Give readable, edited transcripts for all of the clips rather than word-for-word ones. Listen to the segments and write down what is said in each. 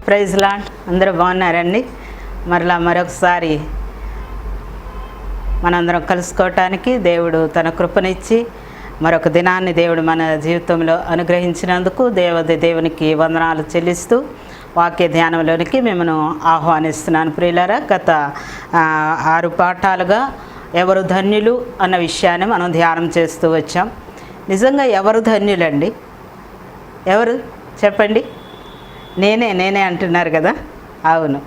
Praise lord. అందరూ బాగున్నారండి? మరొకసారి మనందరం కలుసుకోవటానికి దేవుడు తన కృపనిచ్చి మరొక దినాన్ని దేవుడు మన జీవితంలో అనుగ్రహించినందుకు దేవునికి వందనాలు చెల్లిస్తూ వాక్య ధ్యానంలోనికి మిమ్మల్ని ఆహ్వానిస్తున్నాను. ప్రియులారా, గత 6 పాఠాలుగా ఎవరు ధన్యులు అన్న విషయాన్ని మనం ధ్యానం చేస్తూ వచ్చాం. నిజంగా ఎవరు ధన్యులండి? ఎవరు చెప్పండి? నేనే అంటున్నారు కదా. అవును,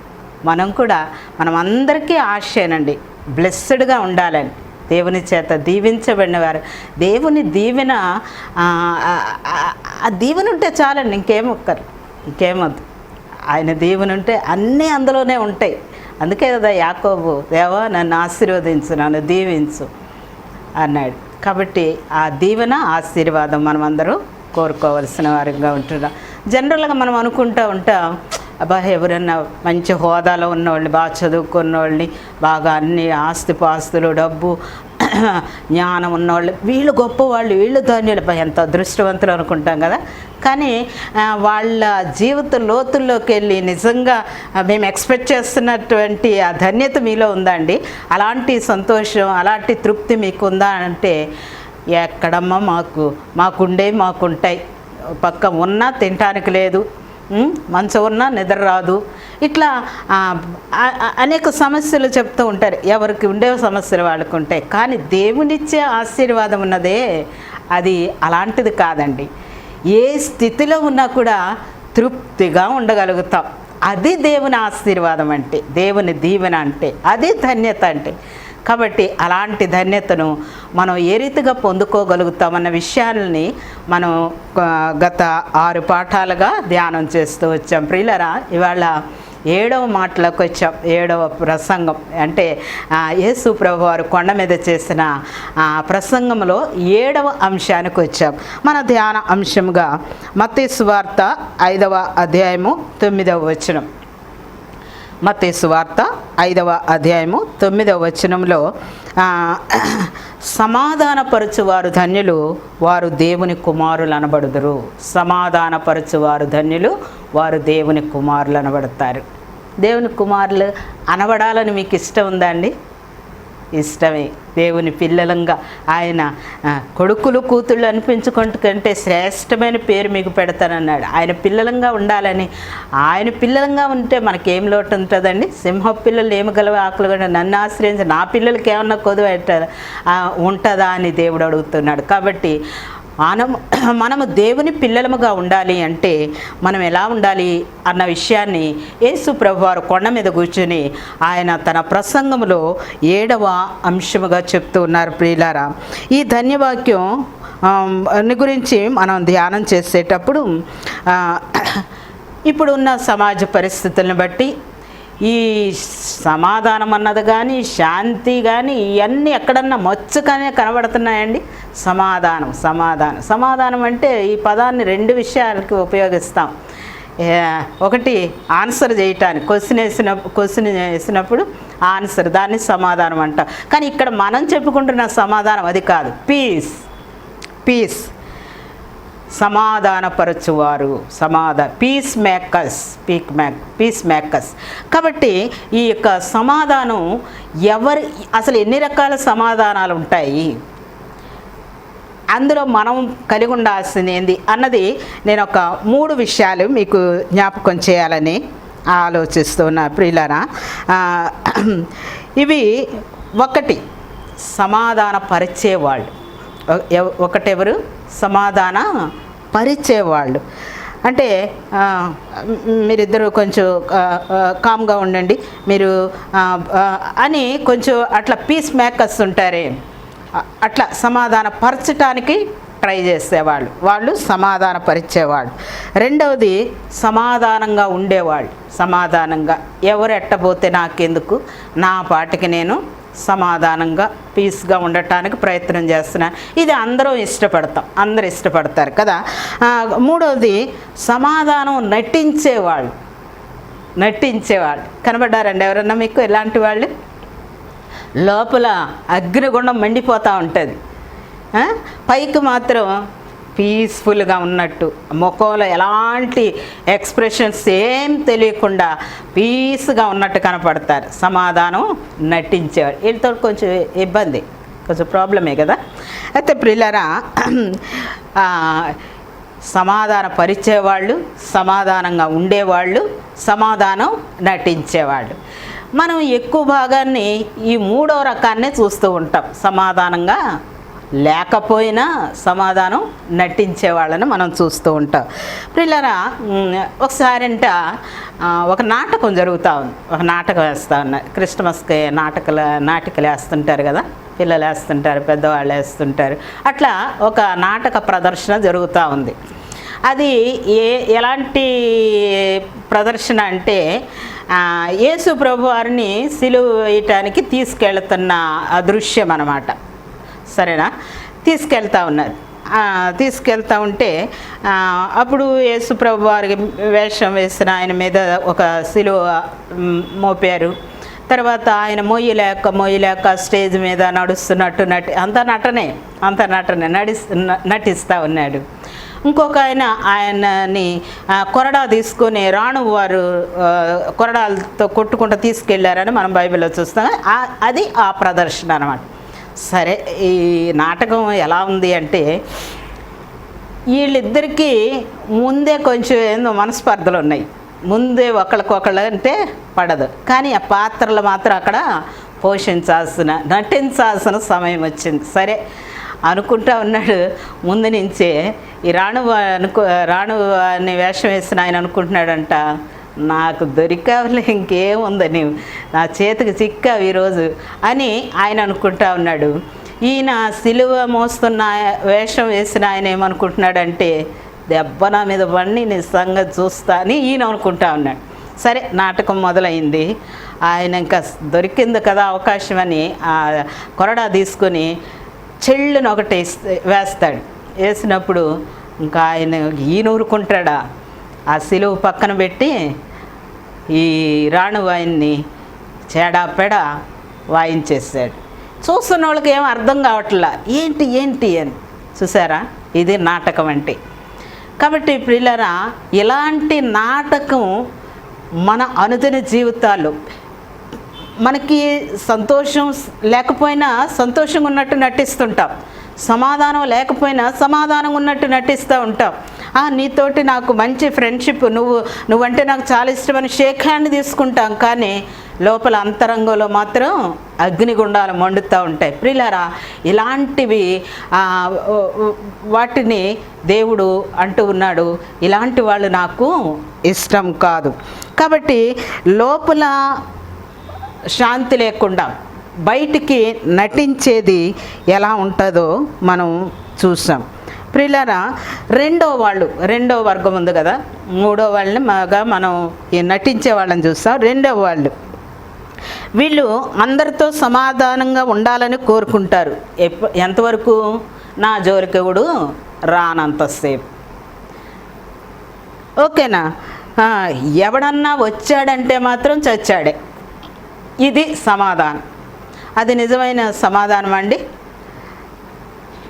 మనం అందరికీ ఆశేనండి, బ్లెస్సెడ్గా ఉండాలని, దేవుని చేత దీవించబడినవారు. దేవుని దీవెన, ఆ దీవెన ఉంటే చాలండి, ఇంకేమొద్దు. ఆయన దీవెన ఉంటే అన్నీ అందులోనే ఉంటాయి. అందుకే కదా యాకోబు, దేవా నన్ను ఆశీర్వదించు, నన్ను దీవించు అన్నాడు. కాబట్టి ఆ దీవెన ఆశీర్వాదం మనం అందరూ కోరుకోవలసిన వారిగా ఉంటున్నాం. జనరల్గా మనం అనుకుంటూ ఉంటాం, అబ్బా ఎవరన్నా మంచి హోదాలో ఉన్నవాళ్ళని, బాగా చదువుకున్న వాళ్ళని, బాగా అన్ని ఆస్తిపాస్తులు, డబ్బు, జ్ఞానం ఉన్నవాళ్ళు, వీళ్ళు గొప్పవాళ్ళు, వీళ్ళు ధన్యులు, ఎంత అదృష్టవంతులు అనుకుంటాం కదా. కానీ వాళ్ళ జీవిత లోతుల్లోకి వెళ్ళి నిజంగా మేము ఎక్స్పెక్ట్ చేస్తున్నటువంటి ఆ ధన్యత మీలో ఉందండి? అలాంటి సంతోషం, అలాంటి తృప్తి మీకుందా అంటే, ఎక్కడమ్మా మాకుంటాయి. పక్క ఉన్నా తినటానికి లేదు, మంచం ఉన్నా నిద్ర రాదు, ఇట్లా అనేక సమస్యలు చెప్తూ ఉంటారు. ఎవరికి ఉండే సమస్యలు వాళ్ళకు ఉంటాయి. కానీ దేవునిచ్చే ఆశీర్వాదం ఉన్నదే, అది అలాంటిది కాదండి. ఏ స్థితిలో ఉన్నా కూడా తృప్తిగా ఉండగలుగుతాం. అది దేవుని ఆశీర్వాదం అంటే, దేవుని దీవెన అంటే, అది ధన్యత అంటే. కాబట్టి అలాంటి ధన్యతను మనం ఏ రీతిగా పొందుకోగలుగుతామన్న విషయాలని మనం గత 6 పాఠాలుగా ధ్యానం చేస్తూ వచ్చాం. ప్రియులారా, ఇవాళ 7వ మాటలోకి వచ్చాం. 7వ ప్రసంగం అంటే యేసు ప్రభు వారు కొండ మీద చేసిన ప్రసంగంలో 7వ అంశానికి వచ్చాం. మన ధ్యాన అంశంగా మత్తయి సువార్త 5వ అధ్యాయము 9వ వచనం. మత్తయి సువార్త 5వ అధ్యాయము 9వ వచనంలో, సమాధానపరచువారు ధన్యులు, వారు దేవుని కుమారులు అనబడుదురు. సమాధానపరచువారు ధన్యులు, వారు దేవుని కుమారులు అనబడతారు. దేవుని కుమారులు అనబడాలని మీకు ఇష్టం ఉందా అండి? ఇష్టమే. దేవుని పిల్లలంగా, ఆయన కొడుకులు కూతుళ్ళు అనిపించుకుంటే శ్రేష్టమైన పేరు మీకు పెడతానన్నాడు. ఆయన పిల్లలంగా ఉండాలని, ఆయన పిల్లలంగా ఉంటే మనకేం లోటు ఉంటుందండి? సింహ పిల్లలు ఏమగలవు ఆకులు కూడా, నన్ను ఆశ్రయించి నా పిల్లలకి ఏమన్నా కొదువ ఉంటుందా అని దేవుడు అడుగుతున్నాడు. కాబట్టి మనము దేవుని పిల్లలముగా ఉండాలి అంటే మనం ఎలా ఉండాలి అన్న విషయాన్ని యేసు ప్రభువారు కొండ మీద కూర్చొని ఆయన తన ప్రసంగంలో 7వ అంశముగా చెప్తూ ఉన్నారు. ప్రియులారా, ఈ ధన్యవాక్యం గురించి మనం ధ్యానం చేసేటప్పుడు ఇప్పుడున్న సమాజ పరిస్థితులను బట్టి ఈ సమాధానం అన్నది కానీ, శాంతి కానీ, ఇవన్నీ ఎక్కడన్నా మచ్చుగానే కనబడుతున్నాయండి. సమాధానం అంటే ఈ పదాన్ని 2 విషయాలకి ఉపయోగిస్తాం. ఒకటి ఆన్సర్ చేయటానికి, క్వశ్చన్ వేసినప్పుడు ఆన్సర్, దాన్ని సమాధానం అంటాం. కానీ ఇక్కడ మనం చెప్పుకుంటున్న సమాధానం అది కాదు. పీస్ సమాధానపరచువారు, పీస్ మేకర్స్. కాబట్టి ఈ యొక్క సమాధానం అసలు ఎన్ని రకాల సమాధానాలు ఉంటాయి, అందులో మనం కలిగి ఉండాల్సింది ఏంది అన్నది నేను ఒక 3 విషయాలు మీకు జ్ఞాపకం చేయాలని ఆలోచిస్తున్నా. ప్రియులారా, ఇవి ఒకటి సమాధానపరిచేవాళ్ళు. ఒకటెవరు? సమాధాన పరిచేవాళ్ళు. అంటే మీరిద్దరూ కొంచెం కామ్గా ఉండండి మీరు అని కొంచెం అట్లా పీస్ మేకర్స్ ఉంటారే, అట్లా సమాధాన పరచటానికి ట్రై చేసేవాళ్ళు, వాళ్ళు సమాధాన పరిచేవాళ్ళు. రెండవది సమాధానంగా ఉండేవాళ్ళు. సమాధానంగా ఎవరు ఎట్టబోతే నాకెందుకు, నా పాటికి నేను సమాధానంగా పీస్గా ఉండటానికి ప్రయత్నం చేస్తున్నాను. ఇది అందరూ ఇష్టపడతారు కదా. మూడవది సమాధానం నటించేవాళ్ళు. కనబడ్డారండి ఎవరన్నా మీకు ఎలాంటి వాళ్ళు? లోపల అగ్నిగుండం మండిపోతూ ఉంటుంది, పైకి మాత్రం పీస్ఫుల్గా ఉన్నట్టు, ముఖంలో ఎలాంటి ఎక్స్ప్రెషన్స్ ఏం తెలియకుండా పీస్గా ఉన్నట్టు కనపడతారు. సమాధానం నటించేవాడు. వీళ్ళతో కొంచెం ఇబ్బంది, కొంచెం ప్రాబ్లమే కదా. అయితే ప్రియులారా, సమాధాన పరిచేవాళ్ళు, సమాధానంగా ఉండేవాళ్ళు, సమాధానం నటించేవాళ్ళు. మనం ఎక్కువ భాగాన్ని ఈ మూడో రకాన్నే చూస్తూ ఉంటాం. సమాధానంగా లేకపోయినా సమాధానం నటించే వాళ్ళని మనం చూస్తూ ఉంటాం. పిల్లరా, ఒకసారింట ఒక నాటకం జరుగుతూ ఉంది. ఒక నాటకం వేస్తూ ఉన్నారు. క్రిస్మస్కి నాటికలు వేస్తుంటారు కదా, పిల్లలు వేస్తుంటారు, పెద్దవాళ్ళు వేస్తుంటారు. అట్లా ఒక నాటక ప్రదర్శన జరుగుతూ ఉంది. అది ఎలాంటి ప్రదర్శన అంటే, యేసు ప్రభు వారిని సిలువ వేయటానికి తీసుకెళ్తున్న దృశ్యం అన్నమాట. సరేనా? తీసుకెళ్తా ఉంటే అప్పుడు యేసు ప్రభు వారికి వేషం వేసిన ఆయన మీద ఒక సిలువ మోపారు. తర్వాత ఆయన మొయ్యలేక స్టేజ్ మీద నడుస్తున్నట్టు అంత నటనే నటిస్తూ ఉన్నాడు. ఇంకొక ఆయనని కొరడా తీసుకొని రాణువారు కొరడాలతో కొట్టుకుంటూ తీసుకెళ్లారని మనం బైబిల్లో చూస్తాం. అది ఆ ప్రదర్శన అన్నమాట. సరే, ఈ నాటకం ఎలా ఉంది అంటే, వీళ్ళిద్దరికీ ముందే కొంచెం ఏందో మనస్పర్ధలు ఉన్నాయి. ముందే ఒకళ్ళకొకళ్ళు అంటే పడదు, కానీ ఆ పాత్రలు మాత్రం అక్కడ నటించాల్సిన సమయం వచ్చింది. సరే అనుకుంటా ఉన్నాడు. ముందు నుంచే ఈ రాణు అని వేషం వేసిన ఆయన అనుకుంటున్నాడంట, నాకు దొరికావులే, ఇంకేముంది, నీవు నా చేతికి చిక్కావు ఈరోజు అని ఆయన అనుకుంటా ఉన్నాడు. ఈయన సిలువ మోస్తున్న వేషం వేసిన ఆయన ఏమనుకుంటున్నాడంటే, దెబ్బ నా మీద పడి నీ సంగతి చూస్తా అని ఈయన అనుకుంటా ఉన్నాడు. సరే, నాటకం మొదలైంది. ఆయన ఇంకా దొరికింది కదా అవకాశం అని ఆ కొరడా తీసుకొని చెళ్ళుని ఒకటి వేస్తాడు. వేసినప్పుడు ఇంకా ఈయన ఊరుకుంటాడా, ఆ సిలువ పక్కన పెట్టి ఈ రాణువాయిని చెడాపెడా వాయించేసాడు. చూస్తున్న వాళ్ళకి ఏం అర్థం కావట్లా, ఏంటి అని. చూసారా, ఇది నాటకం అంటే. కాబట్టి ప్రియులారా, ఇలాంటి నాటకం మన అనుదిన జీవితాలు, మనకి సంతోషం లేకపోయినా సంతోషంగా ఉన్నట్టు నటిస్తుంటాం, సమాధానం లేకపోయినా సమాధానం ఉన్నట్టు నటిస్తూ ఉంటాం. నీతోటి నాకు మంచి ఫ్రెండ్షిప్, నువ్వంటే నాకు చాలా ఇష్టమని షేక్ హ్యాండ్ తీసుకుంటాం, కానీ లోపల అంతరంగంలో మాత్రం అగ్నిగుండాలు మండుతూ ఉంటాయి. ప్రియులారా, ఇలాంటివి వాటిని దేవుడు అంటూ ఉన్నాడు, ఇలాంటి వాళ్ళు నాకు ఇష్టం కాదు. కాబట్టి లోపల శాంతి లేకుండా బయటికి నటించేది ఎలా ఉంటుందో మనం చూసాం. ప్రియులారా, రెండో వర్గం ఉంది కదా, మూడో వాళ్ళని మనం నటించే వాళ్ళని చూస్తాం. రెండో వాళ్ళు, వీళ్ళు అందరితో సమాధానంగా ఉండాలని కోరుకుంటారు. ఎంతవరకు? నా జోలికెవడు రానంతసేపు. ఓకేనా? ఎవడన్నా వచ్చాడంటే మాత్రం చచ్చాడే. ఇది సమాధానం. అది నిజమైన సమాధానం అండి?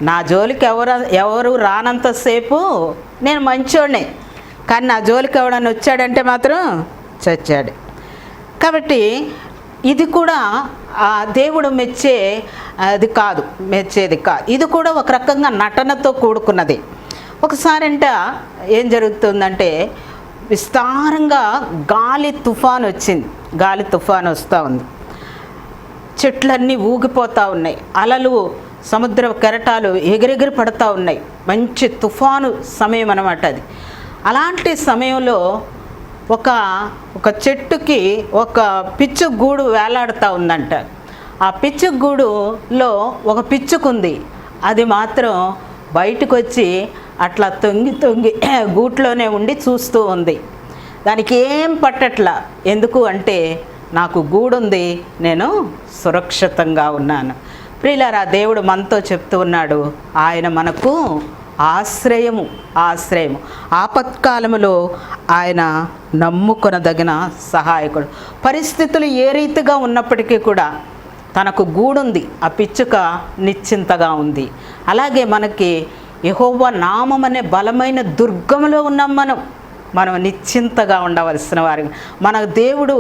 నా జోలికి ఎవరు రానంతసేపు నేను మంచోడిని, కానీ నా జోలికి ఎవడన్నా వచ్చాడంటే మాత్రం చచ్చాడు. కాబట్టి ఇది కూడా దేవుడు మెచ్చేది కాదు. ఇది కూడా ఒక రకంగా నటనతో కూడుకున్నది. ఒకసారంట ఏం జరుగుతుందంటే, విస్తారంగా గాలి తుఫాను వస్తూ ఉంది. చెట్లన్నీ ఊగిపోతూ ఉన్నాయి, అలలు సముద్ర కెరటాలు ఎగిరెగిరి పడుతూ ఉన్నాయి. మంచి తుఫాను సమయం అన్నమాట అది. అలాంటి సమయంలో ఒక చెట్టుకి ఒక పిచ్చుగూడు వేలాడుతూ ఉందంట. ఆ పిచ్చుగూడులో ఒక పిచ్చుకుంది. అది మాత్రం బయటకు వచ్చి అట్లా తొంగి గూట్లోనే ఉండి చూస్తూ ఉంది. దానికి ఏం పట్టట్లా. ఎందుకు అంటే, నాకు గూడుంది, నేను సురక్షితంగా ఉన్నాను. ప్రియులారా, దేవుడు మనతో చెప్తూ ఉన్నాడు, ఆయన మనకు ఆశ్రయము. ఆపత్కాలములో ఆయన నమ్ముకొనదగిన సహాయకుడు. పరిస్థితులు ఏ రీతిగా ఉన్నప్పటికీ కూడా తనకు గూడుంది. ఆ పిచ్చుక నిశ్చింతగా ఉంది. అలాగే మనకి యెహోవా నామం అనే బలమైన దుర్గములో ఉన్నాం మనం నిశ్చింతగా ఉండవలసిన వారు. మన దేవుడు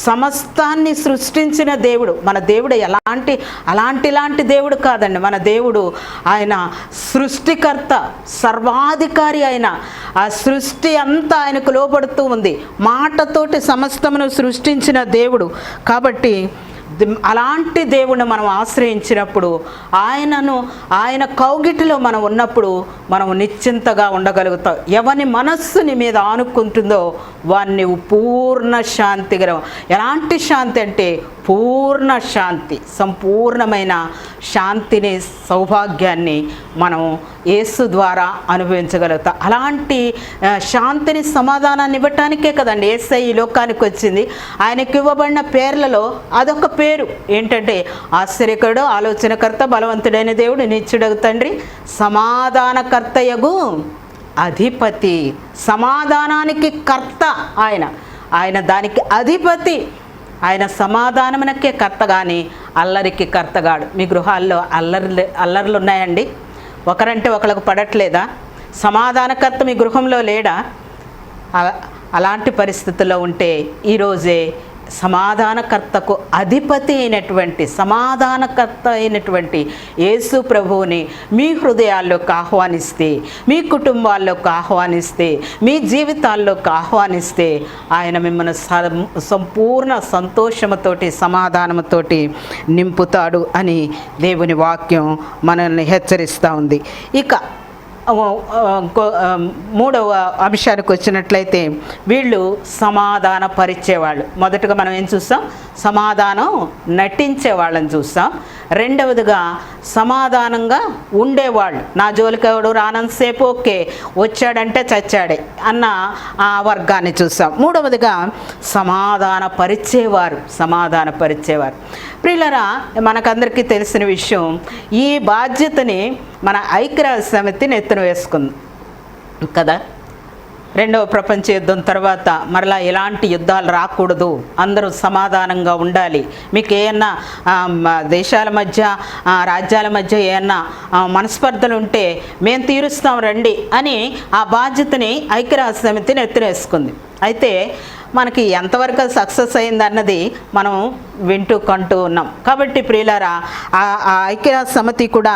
సమస్తాన్ని సృష్టించిన దేవుడు. మన దేవుడు అలాంటి దేవుడు కాదండి. మన దేవుడు ఆయన సృష్టికర్త, సర్వాధికారి. ఆయన ఆ సృష్టి అంతా ఆయనకు లోబడుతూ ఉంది. మాటతోటి సమస్తమును సృష్టించిన దేవుడు. కాబట్టి అలాంటి దేవుణ్ణి మనం ఆశ్రయించినప్పుడు, ఆయన కౌగిటిలో మనం ఉన్నప్పుడు మనం నిశ్చింతగా ఉండగలుగుతాం. ఎవని మనస్సుని మీద ఆనుకుంటుందో వారిని పూర్ణ శాంతిగా, ఎలాంటి శాంతి అంటే పూర్ణ శాంతి, సంపూర్ణమైన శాంతిని, సౌభాగ్యాన్ని మనం యేసు ద్వారా అనుభవించగలుగుతాం. అలాంటి శాంతిని, సమాధానాన్ని ఇవ్వటానికే కదండి యేసయ్య ఈ లోకానికి వచ్చింది. ఆయనకి ఇవ్వబడిన పేర్లలో అదొక పేరు ఏంటంటే ఆశ్చర్యకరుడు, ఆలోచనకర్త, బలవంతుడైన దేవుడు, నిత్యుడగు తండ్రి, సమాధానకర్తయగు అధిపతి. సమాధానానికి కర్త ఆయన దానికి అధిపతి. ఆయన సమాధానమునకే కర్త కానీ అల్లరికి కర్తగాడు. మీ గృహాల్లో అల్లర్లు ఉన్నాయండి? ఒకరంటే ఒకరికి పడట్లేదా? సమాధానకర్త మీ గృహంలో లేడా? అలాంటి పరిస్థితుల్లో ఉంటే ఈరోజే సమాధానకర్తకు అధిపతి అయినటువంటి యేసు ప్రభువుని మీ హృదయాల్లోకి ఆహ్వానిస్తే, మీ కుటుంబాల్లోకి ఆహ్వానిస్తే, మీ జీవితాల్లోకి ఆహ్వానిస్తే ఆయన మిమ్మల్ని సంపూర్ణ సంతోషముతోటి, సమాధానముతోటి నింపుతాడు అని దేవుని వాక్యం మనల్ని హెచ్చరిస్తూ ఉంది. ఇక మూడవ అంశానికి వచ్చినట్లయితే వీళ్ళు సమాధాన పరిచేవాళ్ళు. మొదటగా మనం ఏం చూస్తాం? సమాధానం నటించే వాళ్ళని చూస్తాం. రెండవదిగా సమాధానంగా ఉండేవాళ్ళు. నా జోలికి ఎవడు రానంతసేపు ఓకే, వచ్చాడంటే చచ్చాడే అన్న ఆ వర్గాన్ని చూస్తాం. మూడవదిగా సమాధాన పరిచేవారు. ప్రియులారా, మనకందరికీ తెలిసిన విషయం, ఈ బాధ్యతని మన ఐక్యరాజ్య సమితి నెత్తిన వేసుకుంది కదా. రెండవ ప్రపంచ యుద్ధం తర్వాత మరలా ఎలాంటి యుద్ధాలు రాకూడదు, అందరూ సమాధానంగా ఉండాలి, మీకు ఏమన్నా దేశాల మధ్య, రాజ్యాల మధ్య ఏమన్నా మనస్పర్ధలు ఉంటే మేము తీరుస్తాం రండి అని ఆ బాధ్యతని ఐక్యరాజ్య సమితిని ఎత్తినేసుకుంది. అయితే మనకి ఎంతవరకు సక్సెస్ అయింది అన్నది మనం వింటూ కంటూ ఉన్నాం. కాబట్టి ప్రియులారా, ఆ ఐక్యరాజ్య సమితి కూడా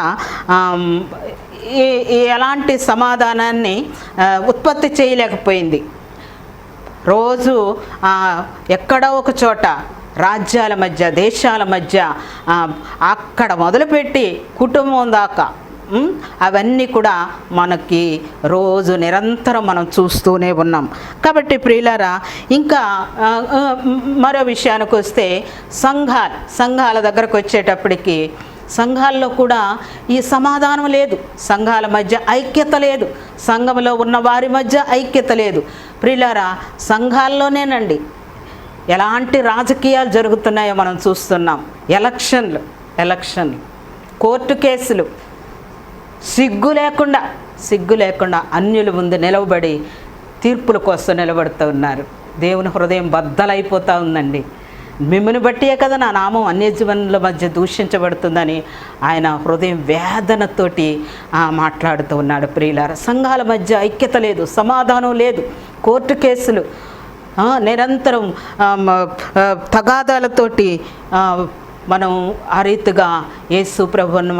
ఎలాంటి సమాధానాన్ని ఉత్పత్తి చేయలేకపోయింది. రోజు ఎక్కడో ఒక చోట రాజ్యాల మధ్య, దేశాల మధ్య, అక్కడ మొదలుపెట్టి కుటుంబం దాకా అవన్నీ కూడా మనకి రోజు నిరంతరం మనం చూస్తూనే ఉన్నాం. కాబట్టి ప్రియులారా, ఇంకా మరో విషయానికి వస్తే సంఘాల దగ్గరకు వచ్చేటప్పటికి సంఘాల్లో కూడా ఈ సమాధానం లేదు, సంఘాల మధ్య ఐక్యత లేదు, సంఘంలో ఉన్న వారి మధ్య ఐక్యత లేదు. ప్రియులారా, సంఘాల్లోనేనండి ఎలాంటి రాజకీయాలు జరుగుతున్నాయో మనం చూస్తున్నాం. ఎలక్షన్లు, కోర్టు కేసులు, సిగ్గు లేకుండా అన్యుల ముందు నిలవబడి తీర్పుల కోసం నిలబడుతూ ఉన్నారు. దేవుని హృదయం బద్దలైపోతూ ఉందండి. మిమ్మల్ని బట్టియే కదా నా నామం అన్యజీవనుల మధ్య దూషించబడుతుందని ఆయన హృదయం వేదనతోటి మాట్లాడుతూ ఉన్నాడు. ప్రియులారా, సంఘాల మధ్య ఐక్యత లేదు, సమాధానం లేదు, కోర్టు కేసులు, నిరంతరం తగాదాలతోటి మనం ఆ రీతిగా యేసు ప్రభువును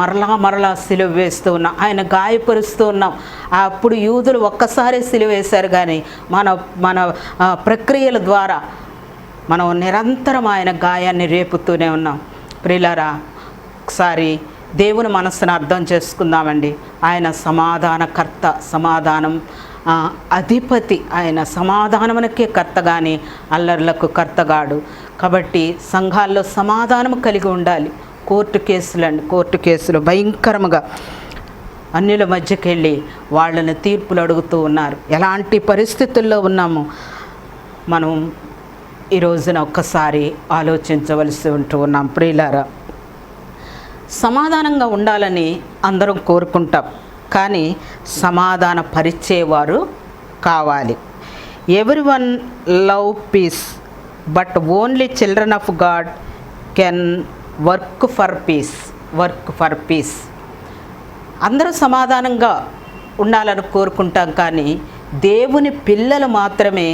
మరలా సిలువ వేస్తూ ఉన్నాం, ఆయన గాయపరుస్తూ ఉన్నాం. అప్పుడు యూదులు ఒక్కసారి సిలువ వేశారు, కానీ మన ప్రక్రియల ద్వారా మనం నిరంతరం ఆయన గాయాన్ని రేపుతూనే ఉన్నాం. ప్రియులారా, ఒకసారి దేవుని మనస్సును అర్థం చేసుకుందామండి. ఆయన సమాధానకర్త, సమాధానం అధిపతి. ఆయన సమాధానమునకే కర్త కానీ అల్లర్లకు కర్తగాడు. కాబట్టి సంఘాల్లో సమాధానం కలిగి ఉండాలి. కోర్టు కేసులు భయంకరముగా అన్యుల మధ్యకి వెళ్ళి వాళ్ళని తీర్పులు అడుగుతూ ఉన్నారు. ఎలాంటి పరిస్థితుల్లో ఉన్నాము మనం ఈ రోజున ఒక్కసారి ఆలోచించవలసి ఉంటూ ఉన్నాం. ప్రియులారా, సమాధానంగా ఉండాలని అందరం కోరుకుంటాం, కానీ సమాధాన పరిచేవారు కావాలి. Everyone love piece, but only children of God can work for piece. అందరూ సమాధానంగా ఉండాలని కోరుకుంటాం, కానీ దేవుని పిల్లలు మాత్రమే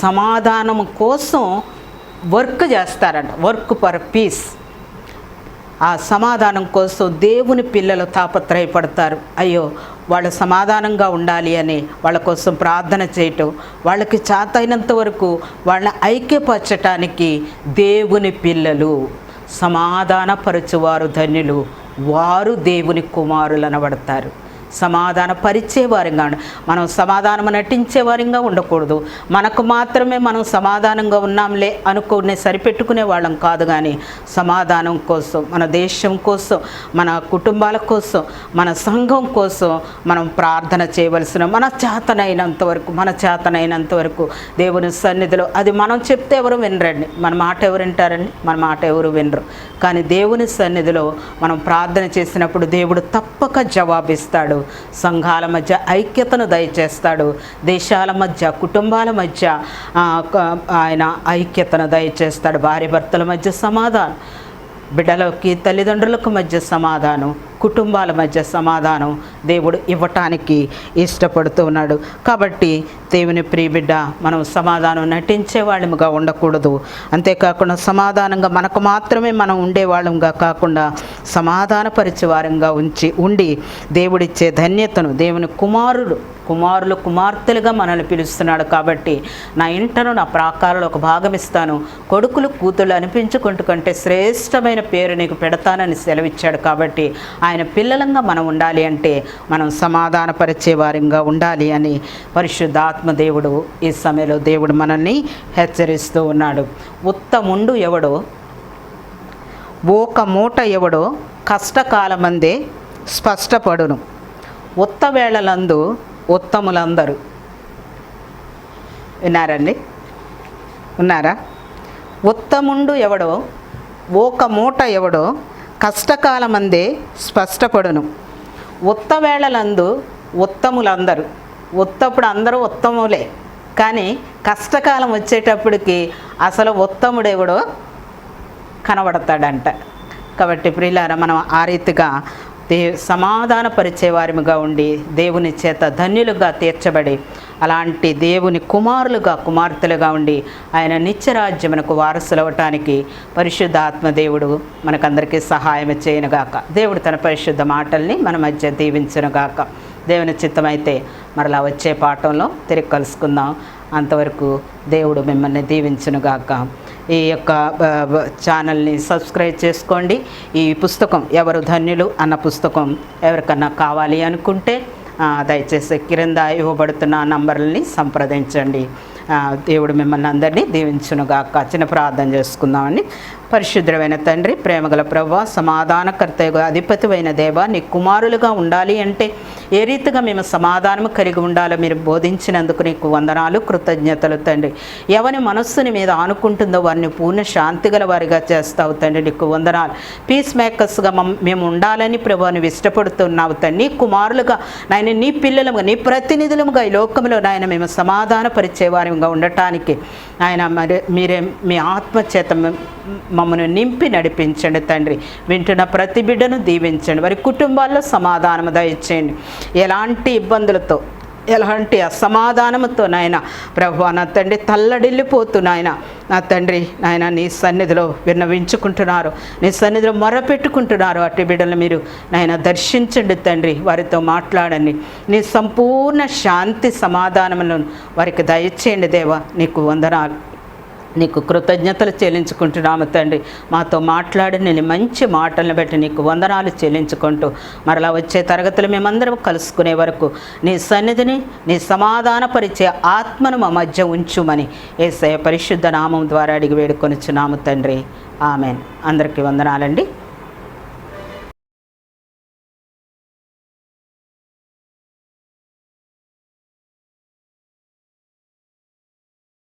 సమాధానం కోసం వర్క్ చేస్తారంట. Work for piece. ఆ సమాధానం కోసం దేవుని పిల్లలు తాపత్రయపడతారు. అయ్యో, వాళ్ళు సమాధానంగా ఉండాలి అని వాళ్ళ కోసం ప్రార్థన చేయటం, వాళ్ళకి చేతైనంత వరకు వాళ్ళని ఐక్యపరచటానికి దేవుని పిల్లలు సమాధానపరచువారు ధన్యులు, వారు దేవుని కుమారులు అనబడతారు. సమాధాన పరిచేవారిగా మనం సమాధానం నటించేవారిగా ఉండకూడదు. మనకు మాత్రమే మనం సమాధానంగా ఉన్నాంలే అనుకునే సరిపెట్టుకునే వాళ్ళం కాదు, కానీ సమాధానం కోసం, మన దేశం కోసం, మన కుటుంబాల కోసం, మన సంఘం కోసం మనం ప్రార్థన చేయవలసిన మన చేతనైనంత వరకు దేవుని సన్నిధిలో. అది మనం చెప్తే ఎవరు వినరండి, మన మాట ఎవరు వింటారండి? మన మాట ఎవరు వినరు. కానీ దేవుని సన్నిధిలో మనం ప్రార్థన చేసినప్పుడు దేవుడు తప్పక జవాబిస్తాడు. సంఘాల మధ్య ఐక్యతను దయచేస్తాడు. దేశాల మధ్య, కుటుంబాల మధ్య ఆయన ఐక్యతను దయచేస్తాడు. భార్య భర్తల మధ్య సమాధానం, బిడ్డలకి తల్లిదండ్రులకు మధ్య సమాధానం, కుటుంబాల మధ్య సమాధానం దేవుడు ఇవ్వటానికి ఇష్టపడుతూ ఉన్నాడు. కాబట్టి దేవుని ప్రియబిడ్డ, మనం సమాధానం నటించే వాళ్ళముగా ఉండకూడదు. అంతేకాకుండా సమాధానంగా మనకు మాత్రమే మనం ఉండేవాళ్ళంగా కాకుండా సమాధానపరిచే వారంగా ఉండి దేవుడిచ్చే ధన్యతను, దేవుని కుమారులు కుమార్తెలుగా మనల్ని పిలుస్తున్నాడు. కాబట్టి నా ఇంటను నా ప్రాకారంలో ఒక భాగం ఇస్తాను, కొడుకులు కూతుళ్ళు అనిపించుకుంటూ కంటే శ్రేష్టమైన పేరు నీకు పెడతానని సెలవిచ్చాడు. కాబట్టి ఆయన పిల్లలంగా మనం ఉండాలి అంటే మనం సమాధానపరిచే వారంగా ఉండాలి అని పరిశుద్ధాత్మ దేవుడు ఈ సమయంలో దేవుడు మనల్ని హెచ్చరిస్తూ ఉన్నాడు. ఉత్తముండు ఎవడో, ఓక మూట ఎవడో కష్టకాలమందే స్పష్టపడును, ఉత్తవేళలందు ఉత్తములందరూ. విన్నారండి? ఉన్నారా? ఉత్తముండు ఎవడో, ఓక మూట ఎవడో కష్టకాలమందే స్పష్టపడును, ఉత్తవేళలందు ఉత్తములందరూ. ఉత్తప్పుడు అందరూ ఉత్తములే, కానీ కష్టకాలం వచ్చేటప్పటికి అసలు ఉత్తముడెవడో కనబడతాడంట. కాబట్టి ప్రియులారా, మనం ఆ రీతిగా సమాధానపరిచే వారిగా ఉండి దేవుని చేత ధన్యులుగా తీర్చబడి అలాంటి దేవుని కుమార్తెలుగా ఉండి ఆయన నిత్యరాజ్యమునకు వారసులవటానికి పరిశుద్ధాత్మ దేవుడు మనకందరికీ సహాయం చేయనుగాక. దేవుడు తన పరిశుద్ధ మాటల్ని మన మధ్య దీవించునుగాక. దేవుని చిత్తమైతే మరలా వచ్చే పాఠంలో తిరిగి కలుసుకుందాం. అంతవరకు దేవుడు మిమ్మల్ని దీవించునుగాక. ఈ యొక్క ఛానల్ని సబ్స్క్రైబ్ చేసుకోండి. ఈ పుస్తకం ఎవరు ధన్యులు అన్న పుస్తకం ఎవరికన్నా కావాలి అనుకుంటే దయచేసి క్రింద ఇవ్వబడుతున్న నంబర్లని సంప్రదించండి. దేవుడు మిమ్మల్ని అందరినీ దీవించునుగాక. చిన్న ప్రార్థన చేసుకుందామని. పరిశుద్ధమైన తండ్రి, ప్రేమగల ప్రభువా, సమాధానకర్తగా అధిపతివైన దేవా, నీ కుమారులుగా ఉండాలి అంటే ఏ రీతిగా మేము సమాధానం కలిగి ఉండాలో మీరు బోధించినందుకు నీకు వందనాలు, కృతజ్ఞతలు తండ్రి. ఎవరి మనస్సుని మీద ఆనుకుంటుందో వారిని పూర్ణ శాంతి గల వారిగా చేస్తావు తండ్రి. నీకు వందనాలు. పీస్ మేకర్స్గా మేము ఉండాలని ప్రభు నువ్వు ఇష్టపడుతున్నావు తండ్రి. నీ కుమారులుగా నాయన, నీ పిల్లలుగా, నీ ప్రతినిధులుగా ఈ లోకంలో నాయన మేము సమాధానపరిచేవారిగా ఉండటానికి ఆయన మీరే మీ ఆత్మచేత మమ్మల్ని నింపి నడిపించండి తండ్రి. వింటున్న ప్రతి బిడ్డను దీవించండి. వారి కుటుంబాల్లో సమాధానం దయచేయండి. ఎలాంటి ఇబ్బందులతో, ఎలాంటి అసమాధానంతో నాయన ప్రభువా నా తండ్రి తల్లడిల్లిపోతున్నాయన నా తండ్రి నాయన నీ సన్నిధిలో విన్నవించుకుంటున్నారు, నీ సన్నిధిలో మొరపెట్టుకుంటున్నారు. అట్టి బిడ్డలు మీరు నాయన దర్శించండి తండ్రి. వారితో మాట్లాడండి. నీ సంపూర్ణ శాంతి సమాధానములను వారికి దయచేయండి దేవా. నీకు వందనాలు, నీకు కృతజ్ఞతలు చెల్లించుకుంటున్నాము తండ్రి. మాతో మాట్లాడి నేను మంచి మాటలను బట్టి నీకు వందనాలు చెల్లించుకుంటూ మరలా వచ్చే తరగతులు మేమందరం కలుసుకునే వరకు నీ సన్నిధిని, నీ సమాధానపరిచే ఆత్మను మా మధ్య ఉంచుమని యేసయ్య పరిశుద్ధ నామం ద్వారా అడిగి వేడుకొనుచున్నాము తండ్రి. ఆమెన్. అందరికీ వందనాలండి.